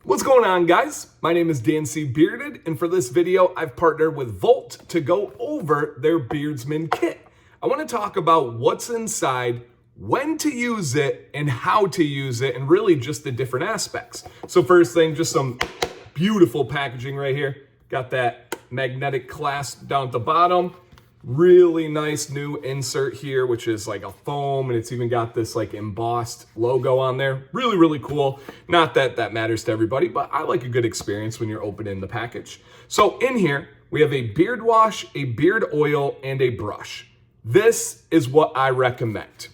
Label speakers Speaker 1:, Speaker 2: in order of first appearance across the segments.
Speaker 1: What's going on, guys? My name is Dan C. Bearded, and for this video, I've partnered with Volt to go over their Beardsmen Kit. I want to talk about what's inside, when to use it, and how to use it, and really just the different aspects. So first thing, just some beautiful packaging right here. Got that magnetic clasp down at the bottom. Really nice new insert here, which is like a foam, and it's even got this like embossed logo on there. Really, really cool. Not that that matters to everybody, but I like a good experience when you're opening the package. So in here, we have a beard wash, a beard oil, and a brush. This is what I recommend.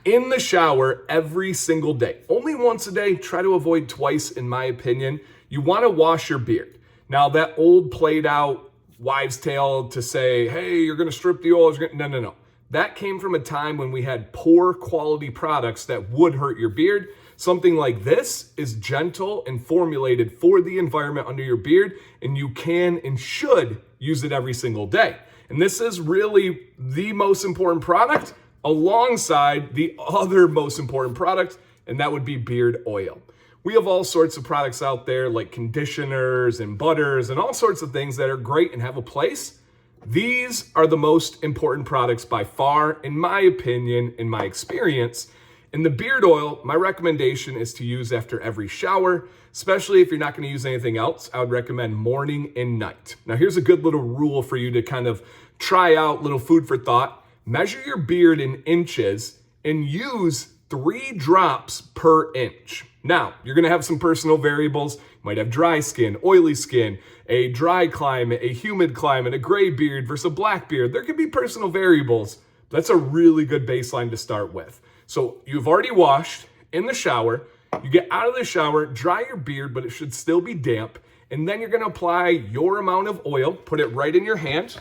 Speaker 1: In the shower every single day. Only once a day, try to avoid twice in my opinion. You wanna wash your beard. Now that old played out wives' tale to say, hey, you're gonna strip the oil. No. That came from a time when we had poor quality products that would hurt your beard. Something like this is gentle and formulated for the environment under your beard, and you can and should use it every single day. And this is really the most important product alongside the other most important product, and that would be beard oil. We have all sorts of products out there like conditioners and butters and all sorts of things that are great and have a place. These are the most important products by far, in my opinion, in my experience. And the beard oil, my recommendation is to use after every shower, especially if you're not going to use anything else. I would recommend morning and night. Now, here's a good little rule for you to kind of try out, little food for thought. Measure your beard in inches and use 3 drops per inch. Now, you're gonna have some personal variables. You might have dry skin, oily skin, a dry climate, a humid climate, a gray beard versus a black beard. There could be personal variables. That's a really good baseline to start with. So you've already washed in the shower. You get out of the shower, dry your beard, but it should still be damp. And then you're gonna apply your amount of oil, put it right in your hand.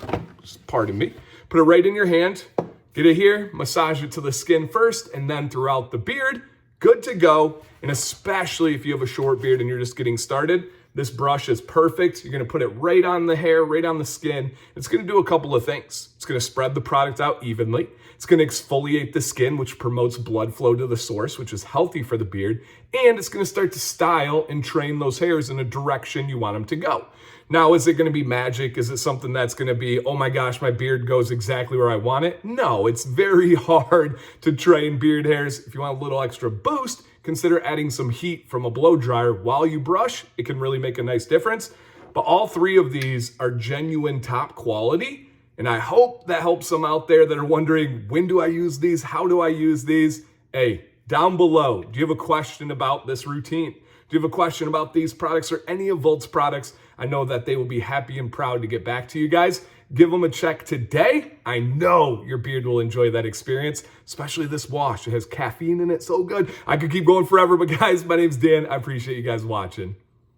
Speaker 1: Pardon me. Put it right in your hand. Get it here, massage it to the skin first, and then throughout the beard. Good to go. And especially if you have a short beard and you're just getting started, this brush is perfect. You're gonna put it right on the hair, right on the skin. It's gonna do a couple of things. It's gonna spread the product out evenly. It's gonna exfoliate the skin, which promotes blood flow to the source, which is healthy for the beard. And it's gonna start to style and train those hairs in a direction you want them to go. Now, is it gonna be magic? Is it something that's gonna be, oh my gosh, my beard goes exactly where I want it? No, it's very hard to train beard hairs. If you want a little extra boost, consider adding some heat from a blow dryer while you brush. It can really make a nice difference. But all 3 of these are genuine top quality. And I hope that helps some out there that are wondering, when do I use these? How do I use these? Hey, down below, do you have a question about this routine? Do you have a question about these products or any of Volt's products? I know that they will be happy and proud to get back to you guys. Give them a check today. I know your beard will enjoy that experience, especially this wash. It has caffeine in it, so good. I could keep going forever, but guys, my name's Dan. I appreciate you guys watching.